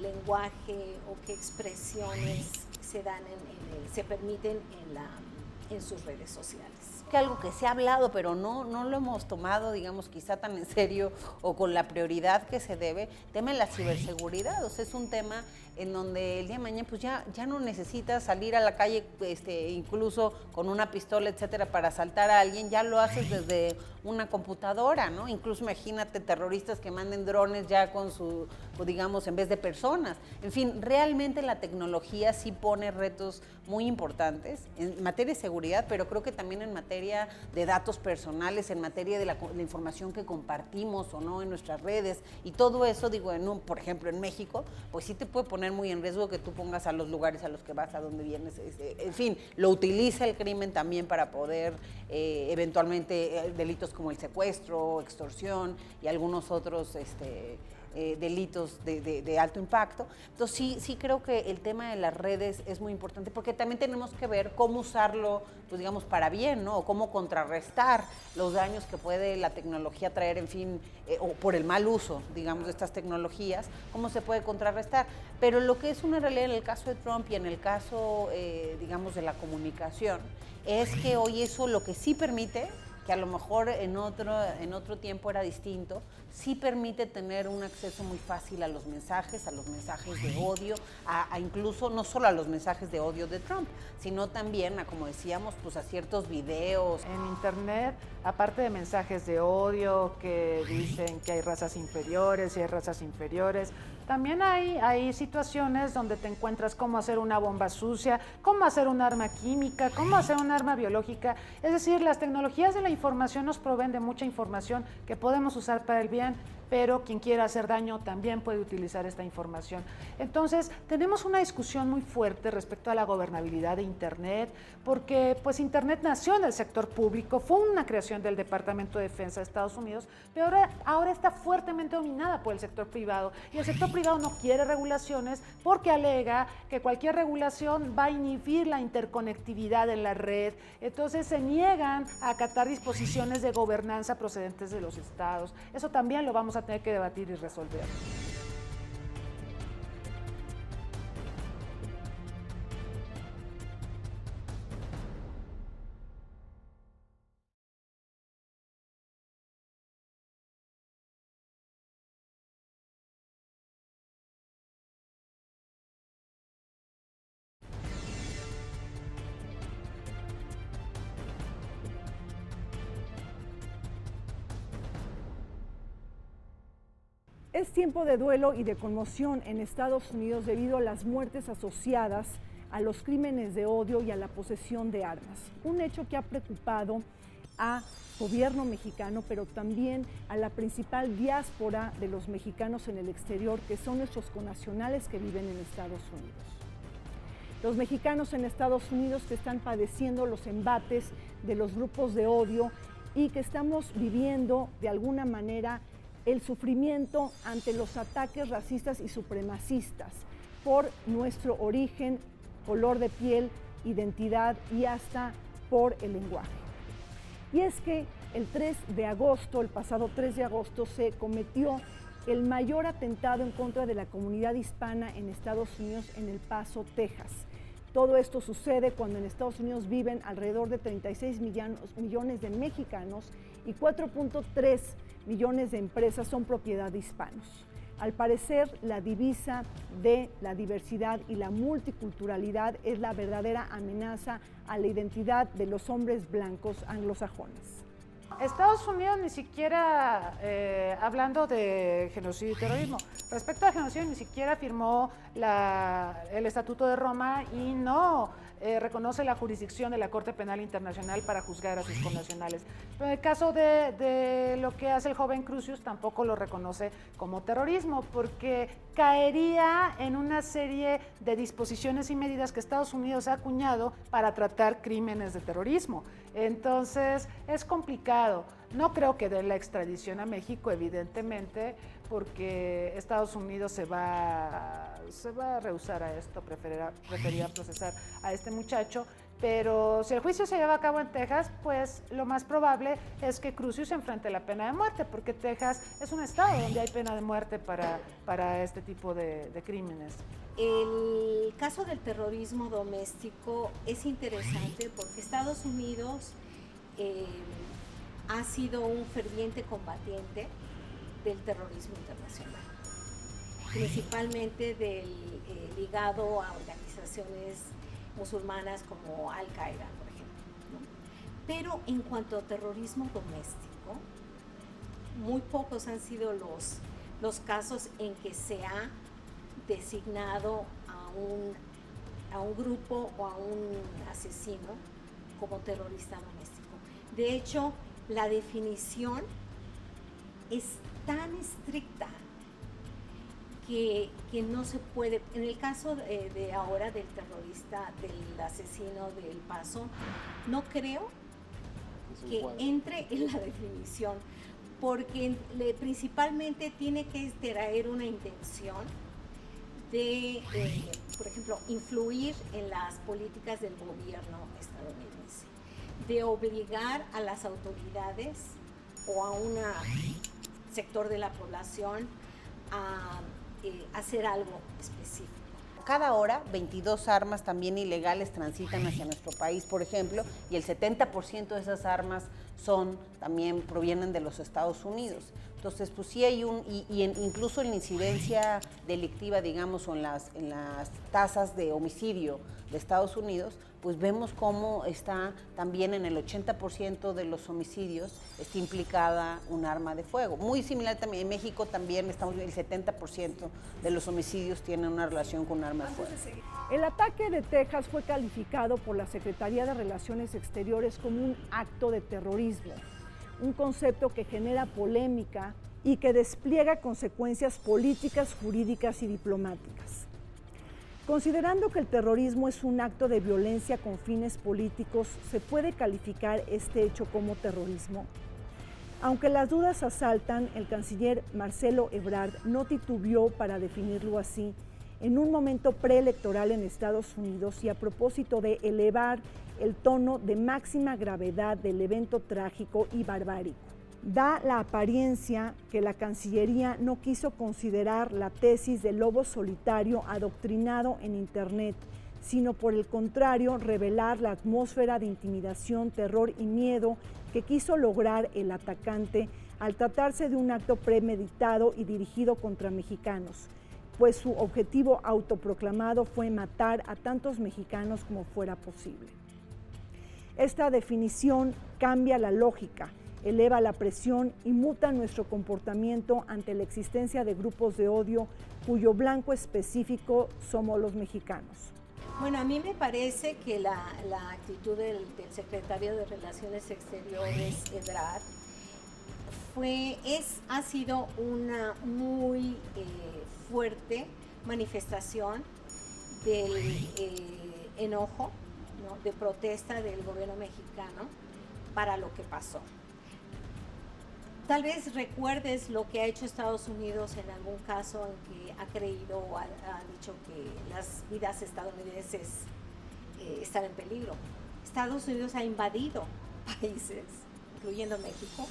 lenguaje o qué expresiones se dan se permiten en sus redes sociales. Que algo que se ha hablado, pero no lo hemos tomado, digamos, quizá tan en serio o con la prioridad que se debe, tema de la ciberseguridad. O sea, es un tema en donde el día de mañana pues ya no necesitas salir a la calle incluso con una pistola, etcétera, para asaltar a alguien, ya lo haces desde una computadora, ¿no? Incluso imagínate terroristas que manden drones ya con digamos, en vez de personas. En fin, realmente la tecnología sí pone retos muy importantes en materia de seguridad, pero creo que también en materia de datos personales, en materia de la información que compartimos o no en nuestras redes y todo eso, digo, por ejemplo, en México, pues sí te puede poner muy en riesgo que tú pongas a los lugares a los que vas, a donde vienes, en fin, lo utiliza el crimen también para poder eventualmente delitos como el secuestro, extorsión y algunos otros delitos de alto impacto. Entonces sí creo que el tema de las redes es muy importante, porque también tenemos que ver cómo usarlo, pues digamos, para bien, ¿no? O cómo contrarrestar los daños que puede la tecnología traer, en fin, o por el mal uso, digamos, de estas tecnologías, cómo se puede contrarrestar. Pero lo que es una realidad en el caso de Trump y en el caso, digamos, de la comunicación, es que hoy eso lo que sí permite, que a lo mejor en otro tiempo era distinto, sí permite tener un acceso muy fácil a los mensajes de odio, a incluso no solo a los mensajes de odio de Trump, sino también a, como decíamos, pues a ciertos videos. En internet, aparte de mensajes de odio que dicen que hay razas inferiores y hay razas inferiores, también hay situaciones donde te encuentras cómo hacer una bomba sucia, cómo hacer un arma química, cómo hacer un arma biológica. Es decir, las tecnologías de la información nos proveen de mucha información que podemos usar para el bien, pero quien quiera hacer daño también puede utilizar esta información. Entonces, tenemos una discusión muy fuerte respecto a la gobernabilidad de Internet, porque pues Internet nació en el sector público, fue una creación del Departamento de Defensa de Estados Unidos, pero ahora está fuertemente dominada por el sector privado, y el sector privado no quiere regulaciones porque alega que cualquier regulación va a inhibir la interconectividad en la red. Entonces se niegan a acatar disposiciones de gobernanza procedentes de los estados. Eso también lo vamos a tener que debatir y resolver. Es tiempo de duelo y de conmoción en Estados Unidos debido a las muertes asociadas a los crímenes de odio y a la posesión de armas. Un hecho que ha preocupado al gobierno mexicano, pero también a la principal diáspora de los mexicanos en el exterior, que son nuestros connacionales que viven en Estados Unidos. Los mexicanos en Estados Unidos que están padeciendo los embates de los grupos de odio y que estamos viviendo de alguna manera el sufrimiento ante los ataques racistas y supremacistas por nuestro origen, color de piel, identidad y hasta por el lenguaje. Y es que el pasado 3 de agosto, se cometió el mayor atentado en contra de la comunidad hispana en Estados Unidos en El Paso, Texas. Todo esto sucede cuando en Estados Unidos viven alrededor de 36 millones de mexicanos y 4.3 millones de empresas son propiedad de hispanos. Al parecer, la divisa de la diversidad y la multiculturalidad es la verdadera amenaza a la identidad de los hombres blancos anglosajones. Estados Unidos ni siquiera, hablando de genocidio y terrorismo, respecto al genocidio ni siquiera firmó el Estatuto de Roma y no reconoce la jurisdicción de la Corte Penal Internacional para juzgar a sus connacionales. Pero en el caso de lo que hace el joven Crusius, tampoco lo reconoce como terrorismo, porque caería en una serie de disposiciones y medidas que Estados Unidos ha acuñado para tratar crímenes de terrorismo. Entonces, es complicado. No creo que dé la extradición a México, evidentemente, porque Estados Unidos se va a rehusar a esto, preferirá procesar a este muchacho, pero si el juicio se lleva a cabo en Texas, pues lo más probable es que Crusius enfrente la pena de muerte, porque Texas es un estado donde hay pena de muerte para este tipo de crímenes. El caso del terrorismo doméstico es interesante porque Estados Unidos ha sido un ferviente combatiente del terrorismo internacional, principalmente ligado a organizaciones musulmanas como Al-Qaeda, por ejemplo, ¿no? Pero en cuanto a terrorismo doméstico, muy pocos han sido los casos en que se ha designado a un grupo o a un asesino como terrorista doméstico. De hecho, la definición es tan estricta que no se puede. En el caso de ahora del terrorista, del asesino de El Paso, no creo que entre en la definición, porque principalmente tiene que traer una intención de, por ejemplo, influir en las políticas del gobierno estadounidense, de obligar a las autoridades o a un sector de la población a hacer algo específico. Cada hora, 22 armas también ilegales transitan hacia nuestro país, por ejemplo, y el 70% de esas armas también provienen de los Estados Unidos. Entonces, pues sí hay incluso en la incidencia delictiva, digamos, o en las tasas de homicidio de Estados Unidos, pues vemos cómo está también en el 80% de los homicidios está implicada un arma de fuego. Muy similar también, en México también el 70% de los homicidios tienen una relación con un arma de fuego. El ataque de Texas fue calificado por la Secretaría de Relaciones Exteriores como un acto de terrorismo, un concepto que genera polémica y que despliega consecuencias políticas, jurídicas y diplomáticas. Considerando que el terrorismo es un acto de violencia con fines políticos, ¿se puede calificar este hecho como terrorismo? Aunque las dudas asaltan, el canciller Marcelo Ebrard no titubeó para definirlo así en un momento preelectoral en Estados Unidos y a propósito de elevar el tono de máxima gravedad del evento trágico y barbárico. Da la apariencia que la Cancillería no quiso considerar la tesis del lobo solitario adoctrinado en Internet, sino por el contrario revelar la atmósfera de intimidación, terror y miedo que quiso lograr el atacante al tratarse de un acto premeditado y dirigido contra mexicanos, pues su objetivo autoproclamado fue matar a tantos mexicanos como fuera posible. Esta definición cambia la lógica, eleva la presión y muta nuestro comportamiento ante la existencia de grupos de odio cuyo blanco específico somos los mexicanos. Bueno, a mí me parece que la actitud del secretario de Relaciones Exteriores, Ebrard, ha sido una muy fuerte manifestación del enojo, ¿no?, de protesta del gobierno mexicano para lo que pasó. Tal vez recuerdes lo que ha hecho Estados Unidos en algún caso en que ha creído o ha dicho que las vidas estadounidenses están en peligro. Estados Unidos ha invadido países, incluyendo México,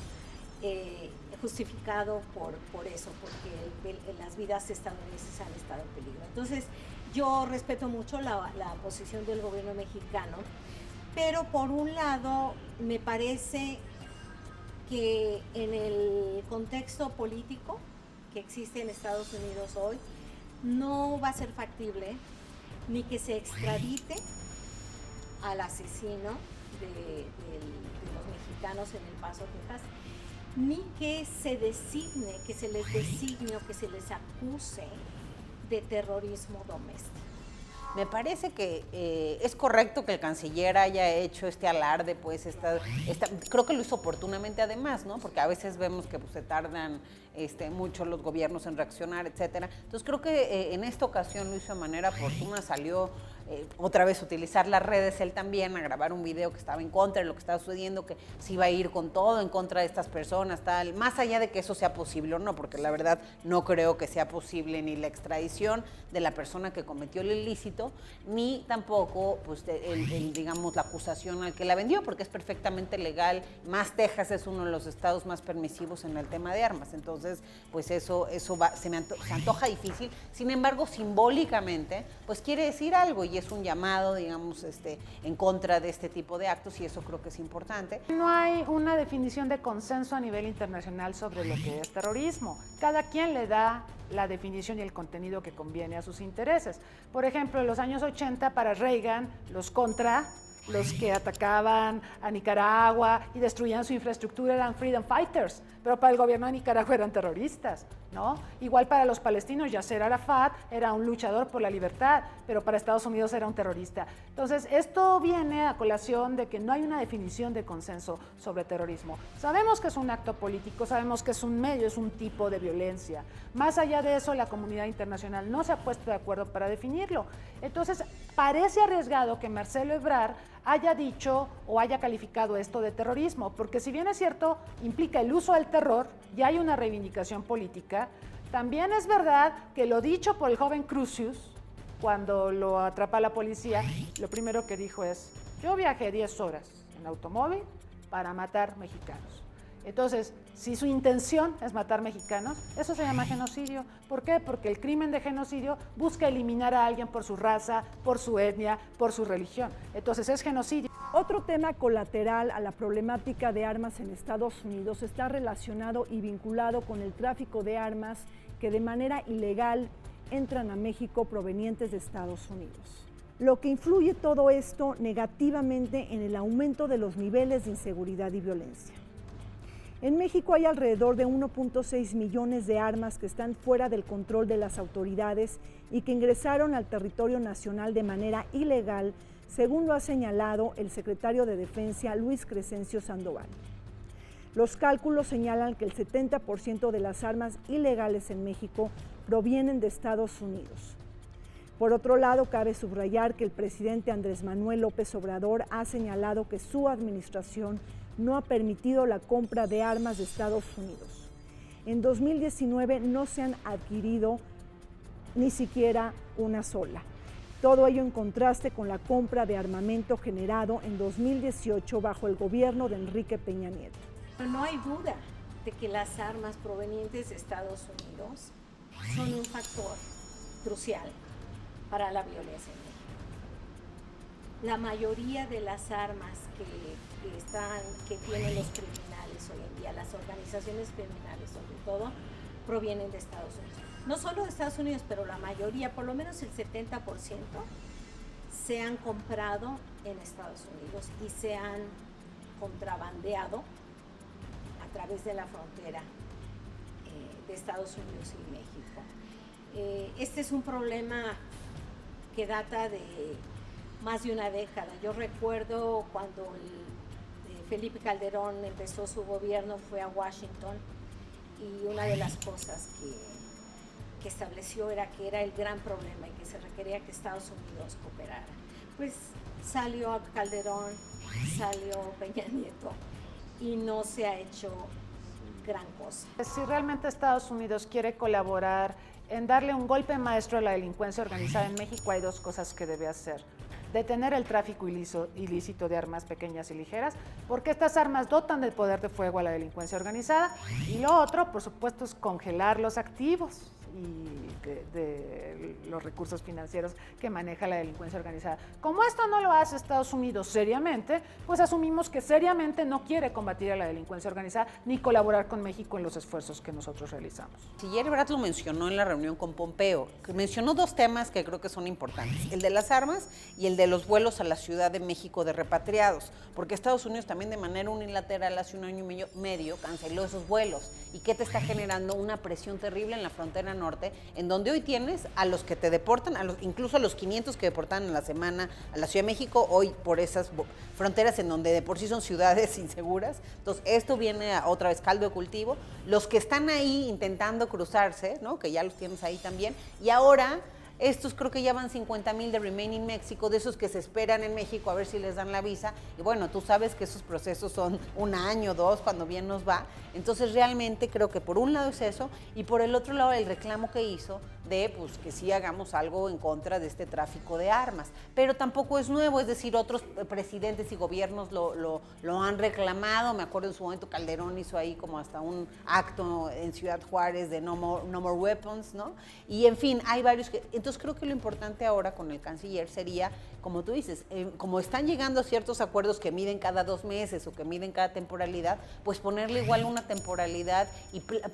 justificado por eso, porque las vidas estadounidenses han estado en peligro. Entonces, yo respeto mucho la posición del gobierno mexicano, pero por un lado me parece que en el contexto político que existe en Estados Unidos hoy, no va a ser factible ni que se extradite al asesino de los mexicanos en El Paso, Texas, ni que se designe, que se les designe o que se les acuse de terrorismo doméstico. Me parece que es correcto que el canciller haya hecho este alarde, pues creo que lo hizo oportunamente además, ¿no? Porque a veces vemos que pues, se tardan mucho los gobiernos en reaccionar, etcétera. Entonces creo que en esta ocasión lo hizo de manera oportuna, salió otra vez utilizar las redes él también a grabar un video que estaba en contra de lo que estaba sucediendo, que se iba a ir con todo en contra de estas personas, tal, más allá de que eso sea posible o no, porque la verdad no creo que sea posible ni la extradición de la persona que cometió el ilícito, ni tampoco pues digamos la acusación al que la vendió, porque es perfectamente legal, más Texas es uno de los estados más permisivos en el tema de armas, entonces pues eso se antoja difícil. Sin embargo, simbólicamente pues quiere decir algo y es un llamado, digamos, en contra de este tipo de actos, y eso creo que es importante. No hay una definición de consenso a nivel internacional sobre lo que es terrorismo. Cada quien le da la definición y el contenido que conviene a sus intereses. Por ejemplo, en los años 80 para Reagan, los que atacaban a Nicaragua y destruían su infraestructura eran freedom fighters, pero para el gobierno de Nicaragua eran terroristas, ¿no? Igual para los palestinos, Yasser Arafat era un luchador por la libertad, pero para Estados Unidos era un terrorista. Entonces, esto viene a colación de que no hay una definición de consenso sobre terrorismo. Sabemos que es un acto político, sabemos que es un medio, es un tipo de violencia. Más allá de eso, la comunidad internacional no se ha puesto de acuerdo para definirlo. Entonces, parece arriesgado que Marcelo Ebrard haya dicho o haya calificado esto de terrorismo, porque si bien es cierto, implica el uso del terror y hay una reivindicación política, también es verdad que lo dicho por el joven Crucius, cuando lo atrapa la policía, lo primero que dijo es: yo viajé 10 horas en automóvil para matar mexicanos. Entonces, si su intención es matar mexicanos, eso se llama genocidio. ¿Por qué? Porque el crimen de genocidio busca eliminar a alguien por su raza, por su etnia, por su religión. Entonces es genocidio. Otro tema colateral a la problemática de armas en Estados Unidos está relacionado y vinculado con el tráfico de armas que de manera ilegal entran a México provenientes de Estados Unidos. Lo que influye todo esto negativamente en el aumento de los niveles de inseguridad y violencia. En México hay alrededor de 1.6 millones de armas que están fuera del control de las autoridades y que ingresaron al territorio nacional de manera ilegal, según lo ha señalado el secretario de Defensa, Luis Crescencio Sandoval. Los cálculos señalan que el 70% de las armas ilegales en México provienen de Estados Unidos. Por otro lado, cabe subrayar que el presidente Andrés Manuel López Obrador ha señalado que su administración no ha permitido la compra de armas de Estados Unidos. En 2019 no se han adquirido ni siquiera una sola. Todo ello en contraste con la compra de armamento generado en 2018 bajo el gobierno de Enrique Peña Nieto. No hay duda de que las armas provenientes de Estados Unidos son un factor crucial para la violencia en México. La mayoría de las armas que tienen los criminales hoy en día, las organizaciones criminales sobre todo, provienen de Estados Unidos. No solo de Estados Unidos, pero la mayoría, por lo menos el 70%, se han comprado en Estados Unidos y se han contrabandeado a través de la frontera de Estados Unidos y México. Este es un problema que data de más de una década. Yo recuerdo cuando Felipe Calderón empezó su gobierno, fue a Washington, y una de las cosas que estableció era que era el gran problema y que se requería que Estados Unidos cooperara. Pues salió Calderón, salió Peña Nieto y no se ha hecho gran cosa. Si realmente Estados Unidos quiere colaborar en darle un golpe maestro a la delincuencia organizada en México, hay dos cosas que debe hacer: detener el tráfico ilícito de armas pequeñas y ligeras, porque estas armas dotan del poder de fuego a la delincuencia organizada, y lo otro, por supuesto, es congelar los activos y de los recursos financieros que maneja la delincuencia organizada. Como esto no lo hace Estados Unidos seriamente, pues asumimos que seriamente no quiere combatir a la delincuencia organizada ni colaborar con México en los esfuerzos que nosotros realizamos. Ayer Ebrard lo mencionó en la reunión con Pompeo, que mencionó dos temas que creo que son importantes: el de las armas y el de los vuelos a la Ciudad de México de repatriados, porque Estados Unidos también de manera unilateral hace un año y medio canceló esos vuelos. ¿Y qué te está generando? Una presión terrible en la frontera norte, en donde hoy tienes a los que te deportan, incluso a los 500 que deportan a la semana a la Ciudad de México, hoy por esas fronteras en donde de por sí son ciudades inseguras. Entonces esto viene a otra vez caldo de cultivo. Los que están ahí intentando cruzarse, ¿no?, que ya los tienes ahí también, y ahora estos creo que ya van 50,000 de Remain in México, de esos que se esperan en México a ver si les dan la visa. Y bueno, tú sabes que esos procesos son 1 año, 2, cuando bien nos va. Entonces realmente creo que por un lado es eso, y por el otro lado el reclamo que hizo de pues que sí hagamos algo en contra de este tráfico de armas. Pero tampoco es nuevo, es decir, otros presidentes y gobiernos lo han reclamado. Me acuerdo en su momento Calderón hizo ahí como hasta un acto en Ciudad Juárez de no more weapons, ¿no? Y en fin, hay varios que... Entonces creo que lo importante ahora con el canciller sería, como tú dices, como están llegando a ciertos acuerdos que miden cada 2 meses o que miden cada temporalidad, pues ponerle igual una temporalidad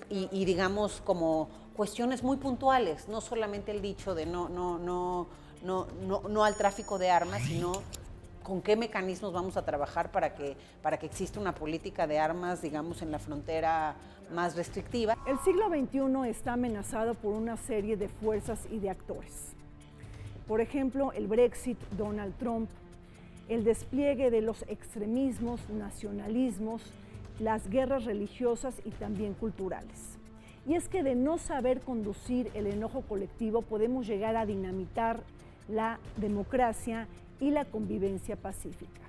y digamos como cuestiones muy puntuales, no solamente el dicho de no al tráfico de armas, sino con qué mecanismos vamos a trabajar para que exista una política de armas, digamos, en la frontera más restrictiva. El siglo XXI está amenazado por una serie de fuerzas y de actores. Por ejemplo, el Brexit, Donald Trump, el despliegue de los extremismos, nacionalismos, las guerras religiosas y también culturales. Y es que de no saber conducir el enojo colectivo podemos llegar a dinamitar la democracia y la convivencia pacífica.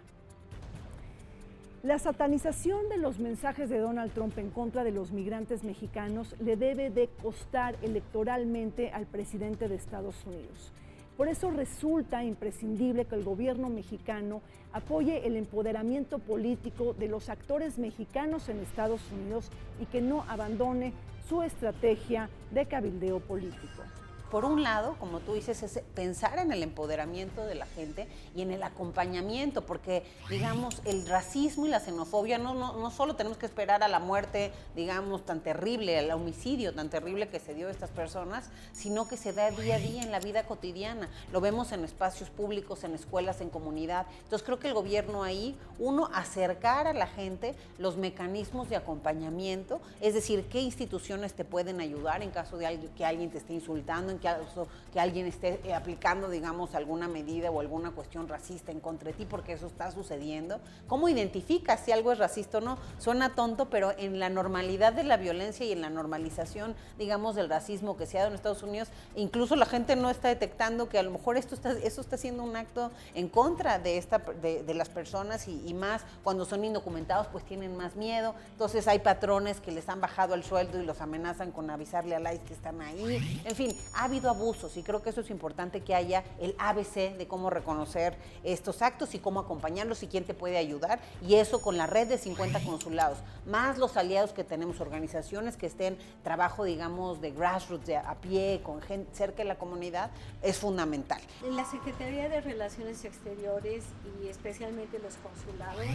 La satanización de los mensajes de Donald Trump en contra de los migrantes mexicanos le debe de costar electoralmente al presidente de Estados Unidos. Por eso resulta imprescindible que el gobierno mexicano apoye el empoderamiento político de los actores mexicanos en Estados Unidos y que no abandone su estrategia de cabildeo político. Por un lado, como tú dices, es pensar en el empoderamiento de la gente y en el acompañamiento, porque, digamos, el racismo y la xenofobia no solo tenemos que esperar a la muerte, digamos, tan terrible, al homicidio tan terrible que se dio a estas personas, sino que se da día a día en la vida cotidiana. Lo vemos en espacios públicos, en escuelas, en comunidad. Entonces, creo que el gobierno ahí, uno, acercar a la gente los mecanismos de acompañamiento, es decir, qué instituciones te pueden ayudar en caso de que alguien te esté insultando, en caso que alguien esté aplicando, digamos, alguna medida o alguna cuestión racista en contra de ti, porque eso está sucediendo. ¿Cómo identificas si algo es racista o no? Suena tonto, pero en la normalidad de la violencia y en la normalización, digamos, del racismo que se ha dado en Estados Unidos, incluso la gente no está detectando que a lo mejor eso está siendo un acto en contra de las personas y más cuando son indocumentados, pues tienen más miedo. Entonces hay patrones que les han bajado el sueldo y los amenazan con avisarle al ICE que están ahí. En fin, ha habido abusos y creo que eso es importante, que haya el ABC de cómo reconocer estos actos y cómo acompañarlos y quién te puede ayudar, y eso con la red de 50 consulados, más los aliados que tenemos, organizaciones que estén trabajo, digamos, de grassroots, de a pie, con gente cerca de la comunidad, es fundamental. La Secretaría de Relaciones Exteriores y especialmente los consulados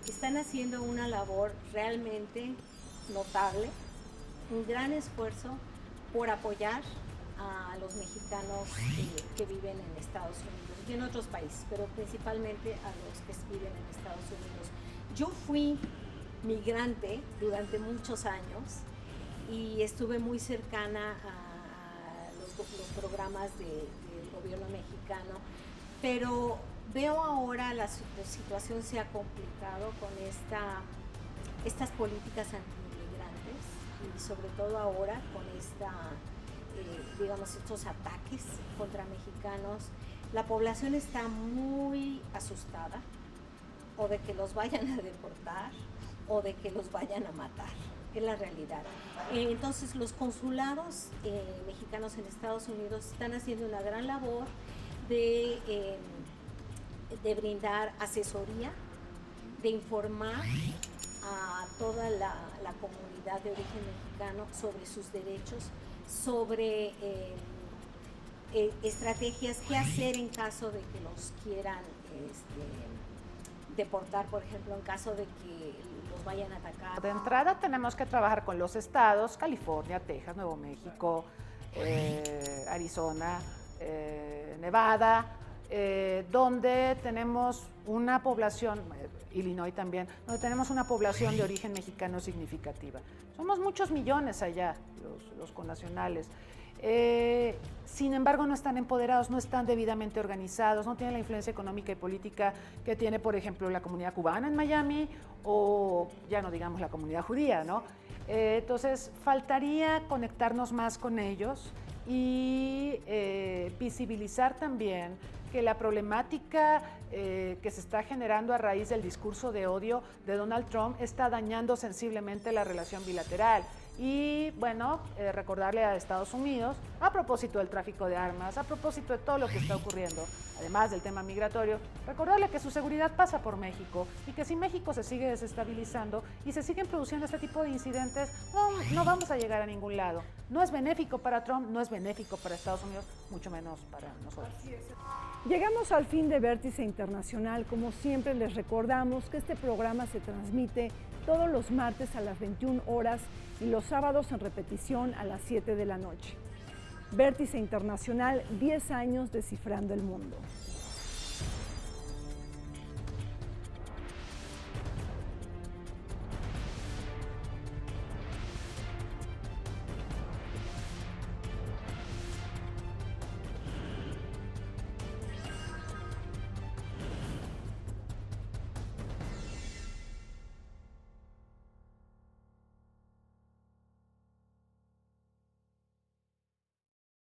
están haciendo una labor realmente notable, un gran esfuerzo por apoyar a los mexicanos que viven en Estados Unidos y en otros países, pero principalmente a los que viven en Estados Unidos. Yo fui migrante durante muchos años y estuve muy cercana a los programas del gobierno mexicano, pero veo ahora la situación se ha complicado con estas políticas antimigrantes y sobre todo ahora con digamos, estos ataques contra mexicanos. La población está muy asustada o de que los vayan a deportar o de que los vayan a matar, es la realidad. Entonces los consulados mexicanos en Estados Unidos están haciendo una gran labor de brindar asesoría, de informar a toda la comunidad de origen mexicano sobre sus derechos, sobre estrategias, qué hacer en caso de que los quieran deportar, por ejemplo, en caso de que los vayan a atacar. De entrada tenemos que trabajar con los estados, California, Texas, Nuevo México, Arizona, Nevada, donde tenemos una población, Illinois también, donde tenemos una población de origen mexicano significativa. Somos muchos millones allá, los connacionales. Sin embargo, no están empoderados, no están debidamente organizados, no tienen la influencia económica y política que tiene, por ejemplo, la comunidad cubana en Miami o ya no digamos la comunidad judía, ¿no? Entonces, faltaría conectarnos más con ellos y visibilizar también que la problemática que se está generando a raíz del discurso de odio de Donald Trump está dañando sensiblemente la relación bilateral. Y bueno, recordarle a Estados Unidos, a propósito del tráfico de armas, a propósito de todo lo que está ocurriendo, además del tema migratorio, recordarle que su seguridad pasa por México y que si México se sigue desestabilizando y se siguen produciendo este tipo de incidentes, no vamos a llegar a ningún lado. No es benéfico para Trump, no es benéfico para Estados Unidos, mucho menos para nosotros. Llegamos al fin de Vértice Internacional. Como siempre les recordamos que este programa se transmite todos los martes a las 21 horas y los sábados en repetición a las 7 de la noche. Vértice Internacional, 10 años descifrando el mundo.